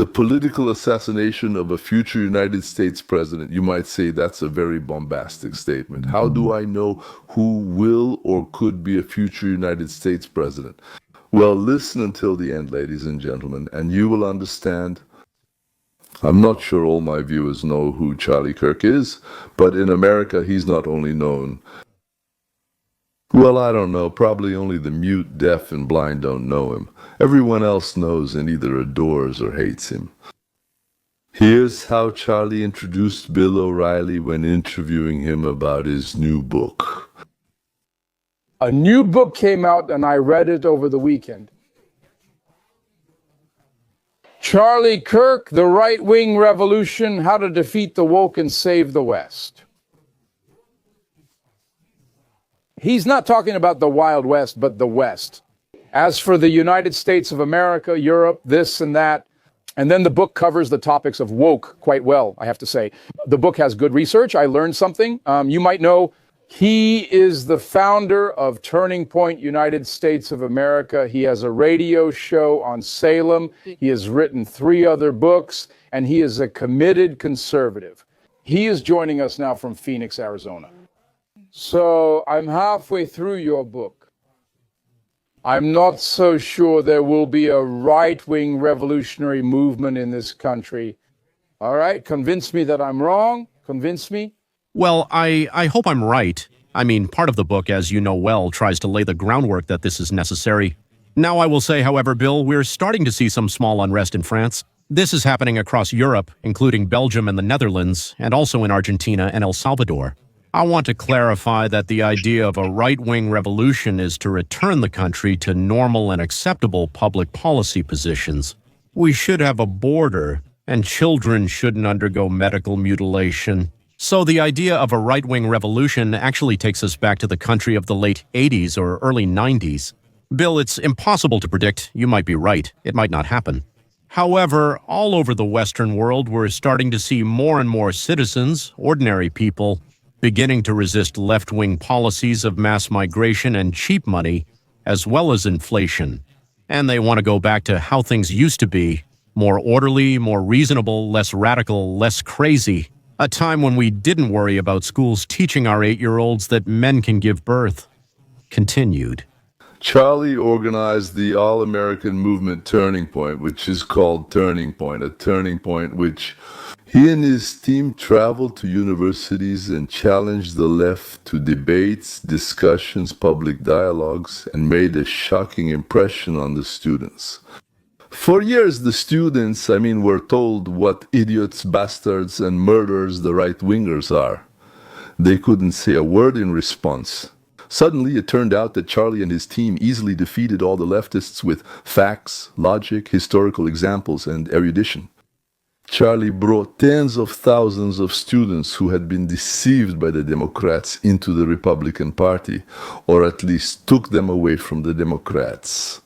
The political assassination of a future United States president. You might say that's a very bombastic statement. How do I know who will or could be a future United States president? Well, listen until the end, ladies and gentlemen, and you will understand. I'm not sure all my viewers know who Charlie Kirk is, but in America, he's not only known. Well, I don't know. Probably only the mute, deaf, and blind don't know him. Everyone else knows and either adores or hates him. Here's how Charlie introduced Bill O'Reilly when interviewing him about his new book. A new book came out and I read it over the weekend. Charlie Kirk, The Right-Wing Revolution, How to Defeat the Woke and Save the West. He's not talking about the Wild West, but the West. As for the United States of America, Europe, this and that, and then the book covers the topics of woke quite well, I have to say. The book has good research. I learned something. You might know he is the founder of Turning Point United States of America. He has a radio show on Salem. He has written 3 other books, and he is a committed conservative. He is joining us now from Phoenix, Arizona. So I'm halfway through your book. I'm not so sure there will be a right-wing revolutionary movement in this country. All right, convince me that I'm wrong. Convince me. Well, I hope I'm right. I mean, part of the book, as you know well, tries to lay the groundwork that this is necessary. Now I will say, however, Bill, we're starting to see some small unrest in France. This is happening across Europe, including Belgium and the Netherlands, and also in Argentina and El Salvador. I want to clarify that the idea of a right-wing revolution is to return the country to normal and acceptable public policy positions. We should have a border, and children shouldn't undergo medical mutilation. So the idea of a right-wing revolution actually takes us back to the country of the late 80s or early 90s. Bill, it's impossible to predict. You might be right. It might not happen. However, all over the Western world, we're starting to see more and more citizens, ordinary people, beginning to resist left-wing policies of mass migration and cheap money, as well as inflation. And they want to go back to how things used to be, more orderly, more reasonable, less radical, less crazy. A time when we didn't worry about schools teaching our 8-year-olds that men can give birth. Continued. Charlie organized the All-American Movement Turning Point, which is called Turning Point, a turning point which he and his team traveled to universities and challenged the left to debates, discussions, public dialogues, and made a shocking impression on the students. For years, the students, were told what idiots, bastards, and murderers the right-wingers are. They couldn't say a word in response. Suddenly, it turned out that Charlie and his team easily defeated all the leftists with facts, logic, historical examples, and erudition. Charlie brought tens of thousands of students who had been deceived by the Democrats into the Republican Party, or at least took them away from the Democrats.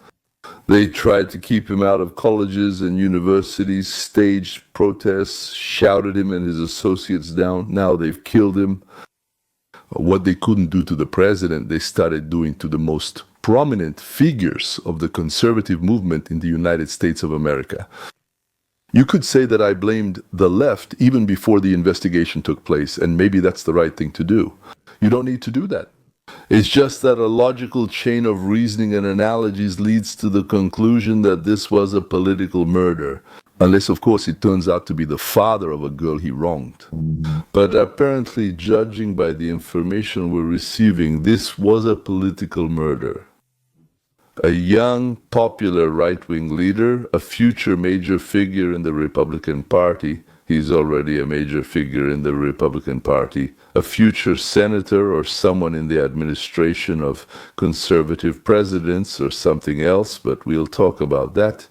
They tried to keep him out of colleges and universities, staged protests, shouted him and his associates down. Now they've killed him. What they couldn't do to the president, they started doing to the most prominent figures of the conservative movement in the United States of America. You could say that I blamed the left even before the investigation took place, and maybe that's the right thing to do. You don't need to do that. It's just that a logical chain of reasoning and analogies leads to the conclusion that this was a political murder. Unless, of course, it turns out to be the father of a girl he wronged. But apparently, judging by the information we're receiving, this was a political murder. A young, popular right-wing leader, a future major figure in the Republican Party, he's already a major figure in the Republican Party, a future senator or someone in the administration of conservative presidents or something else, but we'll talk about that.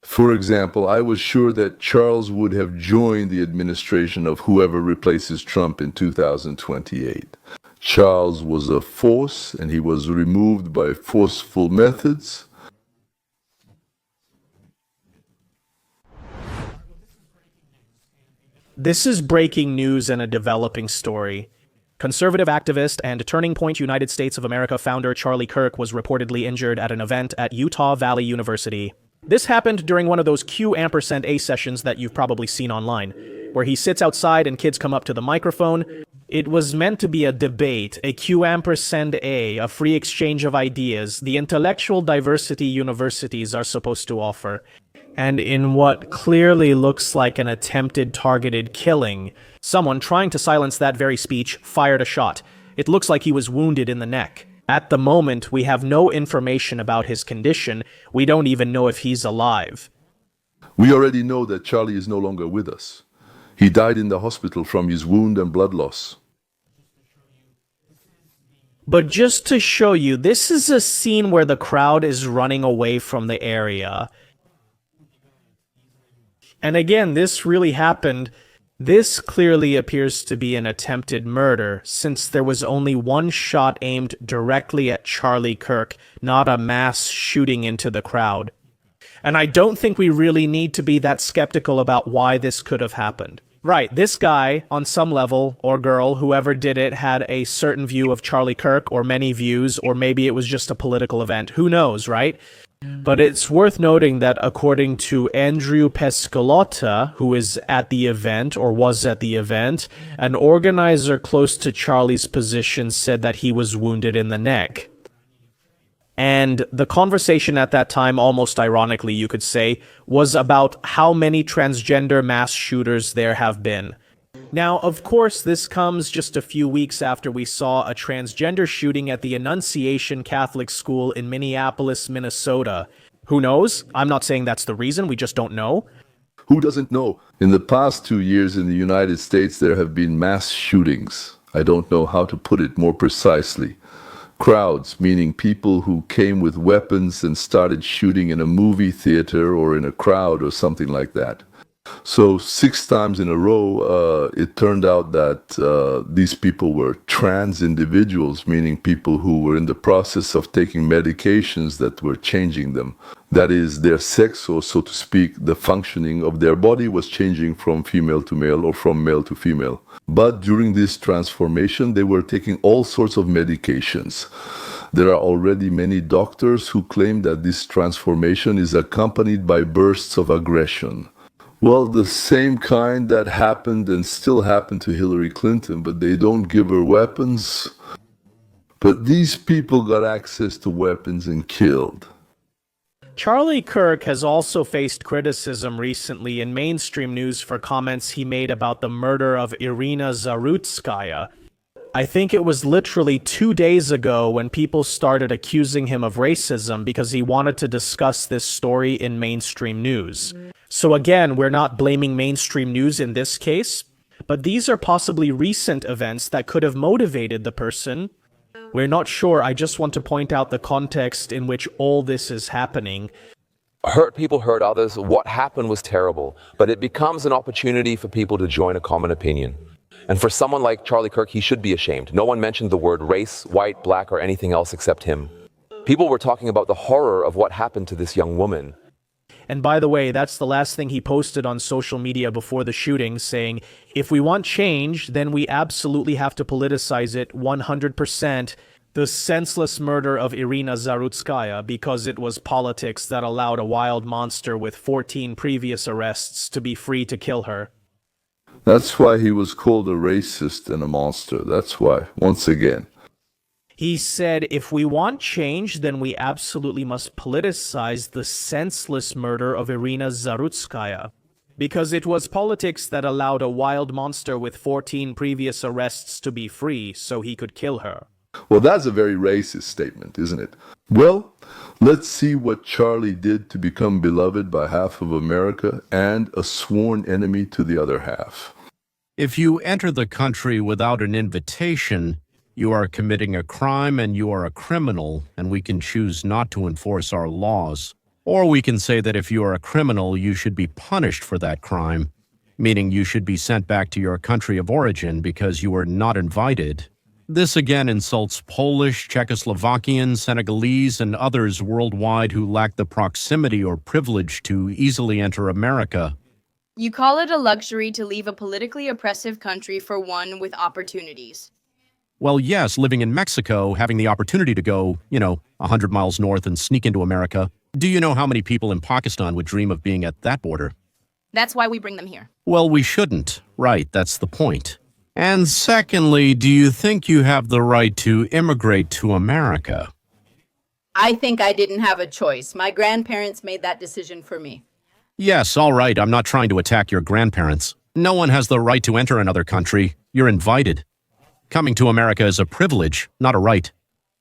For example, I was sure that Charles would have joined the administration of whoever replaces Trump in 2028. Charles was a force, and he was removed by forceful methods. This is breaking news and a developing story. Conservative activist and Turning Point United States of America founder Charlie Kirk was reportedly injured at an event at Utah Valley University. This happened during one of those Q&A sessions that you've probably seen online, where he sits outside and kids come up to the microphone. It was meant to be a debate, a Q&A, a free exchange of ideas, the intellectual diversity universities are supposed to offer. And in what clearly looks like an attempted targeted killing, someone trying to silence that very speech fired a shot. It looks like he was wounded in the neck. At the moment, we have no information about his condition. We don't even know if he's alive. We already know that Charlie is no longer with us. He died in the hospital from his wound and blood loss. But just to show you, this is a scene where the crowd is running away from the area. And again, this really happened. This clearly appears to be an attempted murder, since there was only one shot aimed directly at Charlie Kirk, not a mass shooting into the crowd. And I don't think we really need to be that skeptical about why this could have happened. Right, this guy, on some level, or girl, whoever did it, had a certain view of Charlie Kirk, or many views, or maybe it was just a political event. Who knows, right? But it's worth noting that according to Andrew Pescolotta, who is at the event, or was at the event, an organizer close to Charlie's position said that he was wounded in the neck. And the conversation at that time, almost ironically you could say, was about how many transgender mass shooters there have been. Now, of course, this comes just a few weeks after we saw a transgender shooting at the Annunciation Catholic School in Minneapolis, Minnesota. Who knows? I'm not saying that's the reason, we just don't know. Who doesn't know? In the past 2 years in the United States, there have been mass shootings. I don't know how to put it more precisely. Crowds, meaning people who came with weapons and started shooting in a movie theater or in a crowd or something like that. So 6 times in a row, it turned out that these people were trans individuals, meaning people who were in the process of taking medications that were changing them. That is, their sex, or so to speak, the functioning of their body was changing from female to male or from male to female. But during this transformation, they were taking all sorts of medications. There are already many doctors who claim that this transformation is accompanied by bursts of aggression. Well, the same kind that happened and still happened to Hillary Clinton, but they don't give her weapons. But these people got access to weapons and killed. Charlie Kirk has also faced criticism recently in mainstream news for comments he made about the murder of Irina Zarutskaya. I think it was literally 2 days ago when people started accusing him of racism because he wanted to discuss this story in mainstream news. So again, we're not blaming mainstream news in this case, but these are possibly recent events that could have motivated the person. We're not sure. I just want to point out the context in which all this is happening. Hurt people hurt others. What happened was terrible, but it becomes an opportunity for people to join a common opinion. And for someone like Charlie Kirk, he should be ashamed. No one mentioned the word race, white, black, or anything else except him. People were talking about the horror of what happened to this young woman. And by the way, that's the last thing he posted on social media before the shooting, saying, if we want change, then we absolutely have to politicize it 100%, the senseless murder of Irina Zarutskaya, because it was politics that allowed a wild monster with 14 previous arrests to be free to kill her. That's why he was called a racist and a monster. That's why, once again. He said, if we want change, then we absolutely must politicize the senseless murder of Irina Zarutskaya, because it was politics that allowed a wild monster with 14 previous arrests to be free so he could kill her. Well, that's a very racist statement, isn't it? Well, let's see what Charlie did to become beloved by half of America and a sworn enemy to the other half. If you enter the country without an invitation, you are committing a crime and you are a criminal, and we can choose not to enforce our laws. Or we can say that if you are a criminal, you should be punished for that crime, meaning you should be sent back to your country of origin because you were not invited. This again insults Polish, Czechoslovakian, Senegalese, and others worldwide who lack the proximity or privilege to easily enter America. You call it a luxury to leave a politically oppressive country for one with opportunities. Well, yes, living in Mexico, having the opportunity to go, 100 miles north and sneak into America, Do you know how many people in Pakistan would dream of being at that border? That's why we bring them here. Well, we shouldn't. Right, that's the point. And secondly, do you think you have the right to immigrate to America? I think I didn't have a choice. My grandparents made that decision for me. Yes, all right, I'm not trying to attack your grandparents. No one has the right to enter another country. You're invited. Coming to America is a privilege, not a right.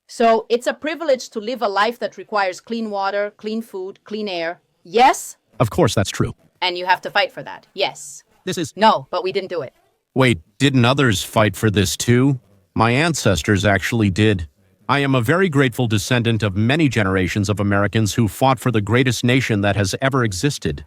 So it's a privilege to live a life that requires clean water, clean food, clean air. Yes? Of course, that's true. And you have to fight for that. Yes. This is... No, but we didn't do it. Wait, didn't others fight for this too? My ancestors actually did. I am a very grateful descendant of many generations of Americans who fought for the greatest nation that has ever existed.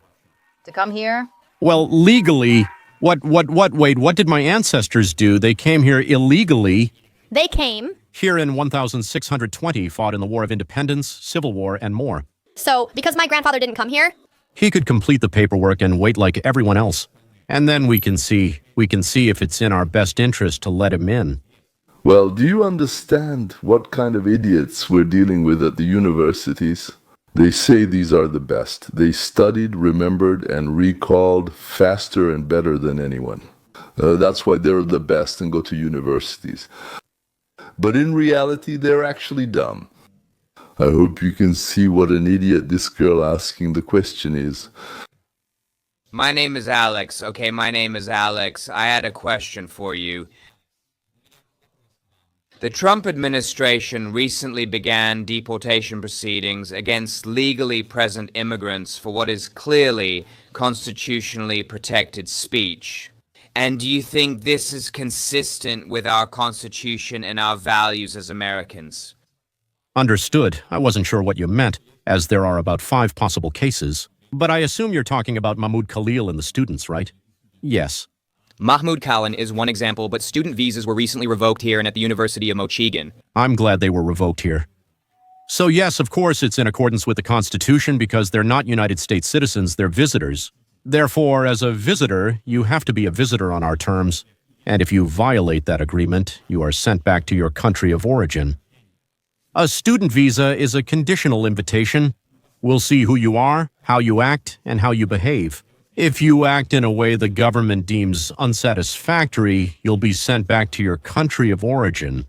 To come here? Well, legally... Wait, what did my ancestors do? They came here illegally. They came. Here in 1620, fought in the War of Independence, Civil War, and more. So, because my grandfather didn't come here? He could complete the paperwork and wait like everyone else. And then we can see if it's in our best interest to let him in. Well, do you understand what kind of idiots we're dealing with at the universities? They say these are the best. They studied, remembered, and recalled faster and better than anyone. That's why they're the best and go to universities. But in reality, they're actually dumb. I hope you can see what an idiot this girl asking the question is. My name is Alex. Okay, my name is Alex. I had a question for you. The Trump administration recently began deportation proceedings against legally present immigrants for what is clearly constitutionally protected speech. And do you think this is consistent with our Constitution and our values as Americans? Understood. I wasn't sure what you meant, as there are about 5 possible cases. But I assume you're talking about Mahmoud Khalil and the students, right? Yes. Mahmoud Khalil is one example, but student visas were recently revoked here and at the University of Mochigan. I'm glad they were revoked here. So yes, of course, it's in accordance with the Constitution because they're not United States citizens, they're visitors. Therefore, as a visitor, you have to be a visitor on our terms. And if you violate that agreement, you are sent back to your country of origin. A student visa is a conditional invitation. We'll see who you are, how you act, and how you behave. If you act in a way the government deems unsatisfactory, you'll be sent back to your country of origin.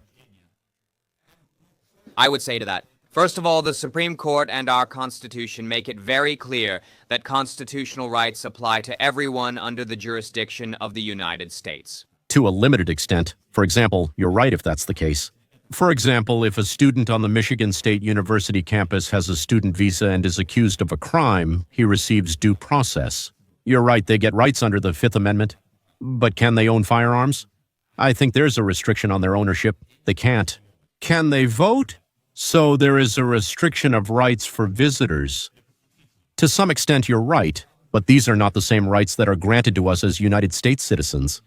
I would say to that, first of all, the Supreme Court and our Constitution make it very clear that constitutional rights apply to everyone under the jurisdiction of the United States. To a limited extent. For example, you're right if that's the case. For example, if a student on the Michigan State University campus has a student visa and is accused of a crime, he receives due process. You're right, they get rights under the Fifth Amendment. But can they own firearms? I think there's a restriction on their ownership. They can't. Can they vote? So there is a restriction of rights for visitors. To some extent, you're right, but these are not the same rights that are granted to us as United States citizens.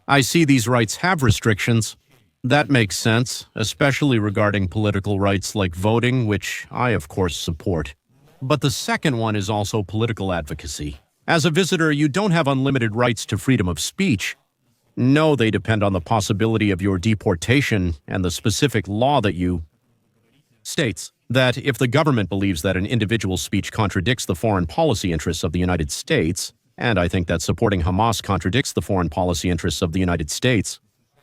I see these rights have restrictions. That makes sense, especially regarding political rights like voting, which I, of course, support. But the second one is also political advocacy. As a visitor, you don't have unlimited rights to freedom of speech. No, they depend on the possibility of your deportation and the specific law that you states that if the government believes that an individual's speech contradicts the foreign policy interests of the United States, and I think that supporting Hamas contradicts the foreign policy interests of the United States,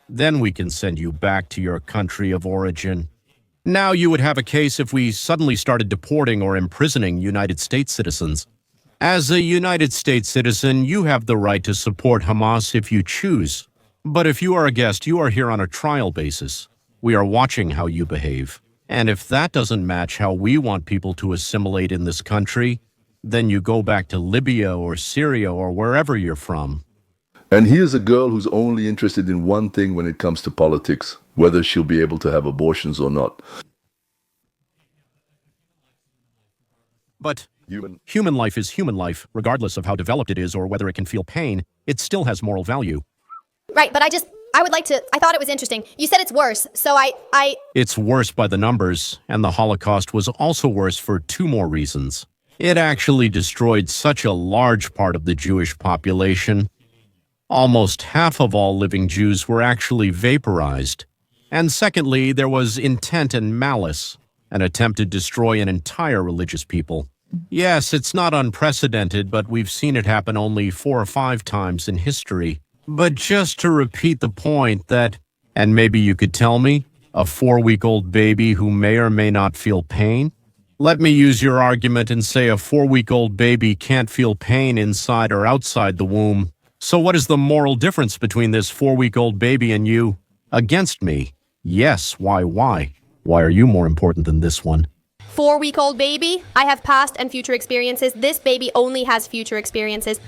then we can send you back to your country of origin. Now you would have a case if we suddenly started deporting or imprisoning United States citizens. As a United States citizen, you have the right to support Hamas if you choose. But if you are a guest, you are here on a trial basis. We are watching how you behave. And if that doesn't match how we want people to assimilate in this country, then you go back to Libya or Syria or wherever you're from. And here's a girl who's only interested in one thing when it comes to politics, whether she'll be able to have abortions or not. But human life is human life, regardless of how developed it is or whether it can feel pain. It still has moral value. Right, but I thought it was interesting. You said it's worse, so It's worse by the numbers, and the Holocaust was also worse for 2 more reasons. It actually destroyed such a large part of the Jewish population. Almost half of all living Jews were actually vaporized. And secondly, there was intent and malice, an attempt to destroy an entire religious people. Yes, it's not unprecedented, but we've seen it happen only 4 or 5 times in history. But just to repeat the point that, and maybe you could tell me, a 4-week-old baby who may or may not feel pain? Let me use your argument and say a 4-week-old baby can't feel pain inside or outside the womb. So what is the moral difference between this 4-week-old baby and you? Against me? Yes, why? Why are you more important than this one? 4-week-old baby? I have past and future experiences. This baby only has future experiences.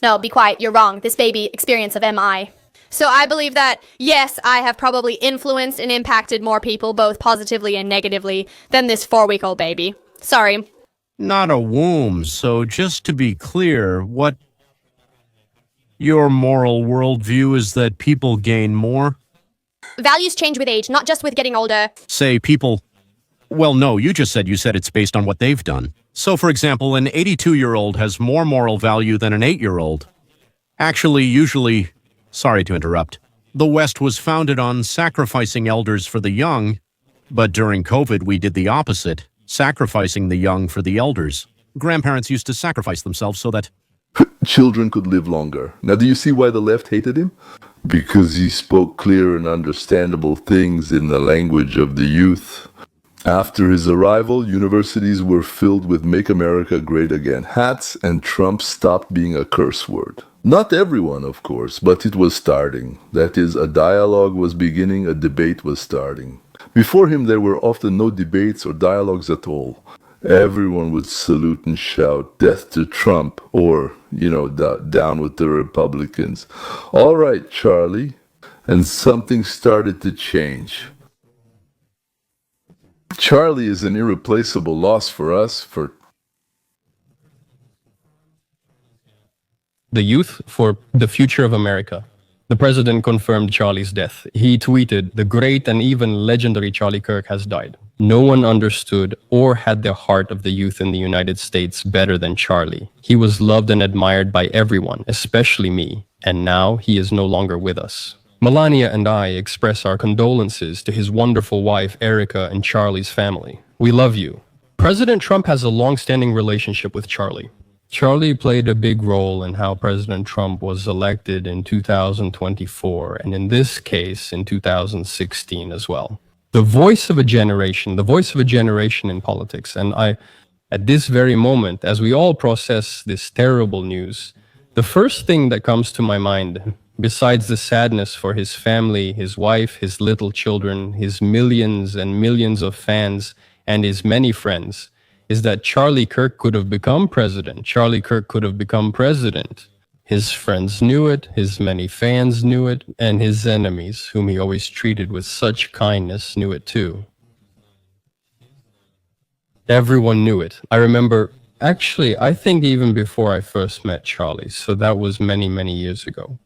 No, be quiet. You're wrong. This baby experience of MI. So I believe that, yes, I have probably influenced and impacted more people, both positively and negatively, than this 4-week-old baby. Sorry. Not a womb, so just to be clear, what your moral worldview is that people gain more? Values change with age, not just with getting older. Say people... Well, no, you said it's based on what they've done. So, for example, an 82-year-old has more moral value than an 8-year-old. Actually, usually... Sorry to interrupt. The West was founded on sacrificing elders for the young, but during COVID we did the opposite, sacrificing the young for the elders. Grandparents used to sacrifice themselves so that children could live longer. Now, do you see why the left hated him? Because he spoke clear and understandable things in the language of the youth. After his arrival, universities were filled with Make America Great Again hats, and Trump stopped being a curse word. Not everyone, of course, but it was starting. That is, a dialogue was beginning, a debate was starting. Before him, there were often no debates or dialogues at all. Everyone would salute and shout, "Death to Trump," or, down with the Republicans. All right, Charlie. And something started to change. Charlie is an irreplaceable loss for us, for the youth for the future of America. The president confirmed Charlie's death. He tweeted, "The great and even legendary Charlie Kirk has died. No one understood or had the heart of the youth in the United States better than Charlie. He was loved and admired by everyone, especially me, and now he is no longer with us. Melania and I express our condolences to his wonderful wife, Erica, and Charlie's family. We love you." President Trump has a long-standing relationship with Charlie. Charlie played a big role in how President Trump was elected in 2024, and in this case, in 2016 as well. The voice of a generation in politics. And at this very moment, as we all process this terrible news, the first thing that comes to my mind, besides the sadness for his family, his wife, his little children, his millions and millions of fans, and his many friends, is that Charlie Kirk could have become president. Charlie Kirk could have become president. His friends knew it, his many fans knew it, and his enemies, whom he always treated with such kindness, knew it too. Everyone knew it. I remember, actually, I think even before I first met Charlie, so that was many, many years ago.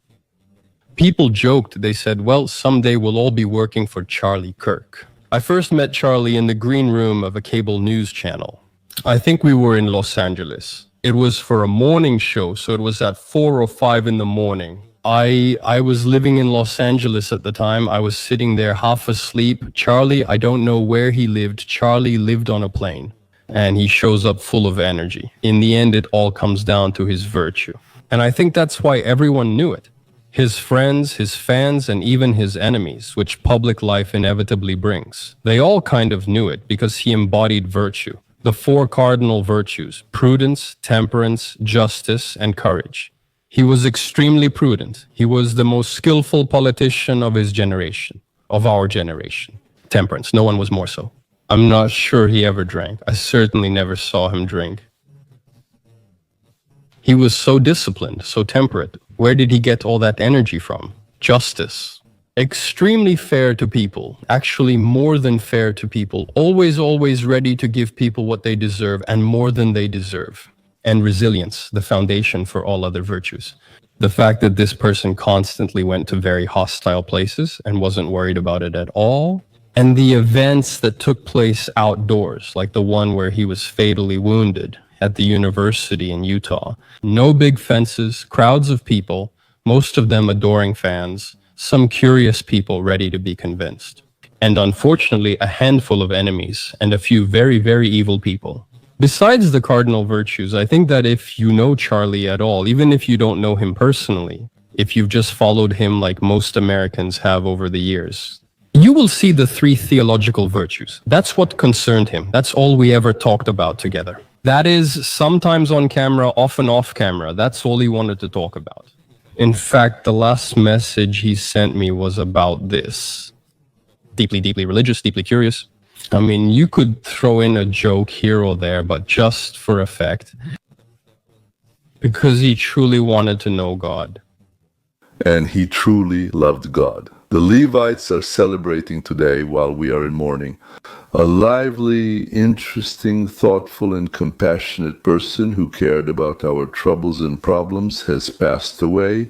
People joked, they said, well, someday we'll all be working for Charlie Kirk. I first met Charlie in the green room of a cable news channel. I think we were in Los Angeles. It was for a morning show, so it was at 4 or 5 in the morning. I was living in Los Angeles at the time. I was sitting there half asleep. Charlie, I don't know where he lived. Charlie lived on a plane, and he shows up full of energy. In the end, it all comes down to his virtue. And I think that's why everyone knew it. His friends, his fans, and even his enemies, which public life inevitably brings. They all kind of knew it because he embodied virtue. The 4 cardinal virtues: prudence, temperance, justice, and courage. He was extremely prudent. He was the most skillful politician of his generation, of our generation. Temperance, no one was more so. I'm not sure he ever drank. I certainly never saw him drink. He was so disciplined, so temperate. Where did he get all that energy from? Justice. Extremely fair to people, actually more than fair to people, always ready to give people what they deserve and more than they deserve. And resilience, the foundation for all other virtues. The fact that this person constantly went to very hostile places and wasn't worried about it at all. And the events that took place outdoors, like the one where he was fatally wounded at the university in Utah. No big fences, crowds of people, most of them adoring fans, some curious people ready to be convinced. And unfortunately, a handful of enemies and a few very, very evil people. Besides the cardinal virtues, I think that if you know Charlie at all, even if you don't know him personally, if you've just followed him like most Americans have over the years, you will see the 3 theological virtues. That's what concerned him. That's all we ever talked about together. That is, sometimes on camera, often off camera. That's all he wanted to talk about. In fact, the last message he sent me was about this. Deeply, deeply religious, deeply curious. I mean, you could throw in a joke here or there, but just for effect. Because he truly wanted to know God. And he truly loved God. The Levites are celebrating today while we are in mourning. A lively, interesting, thoughtful, and compassionate person who cared about our troubles and problems has passed away.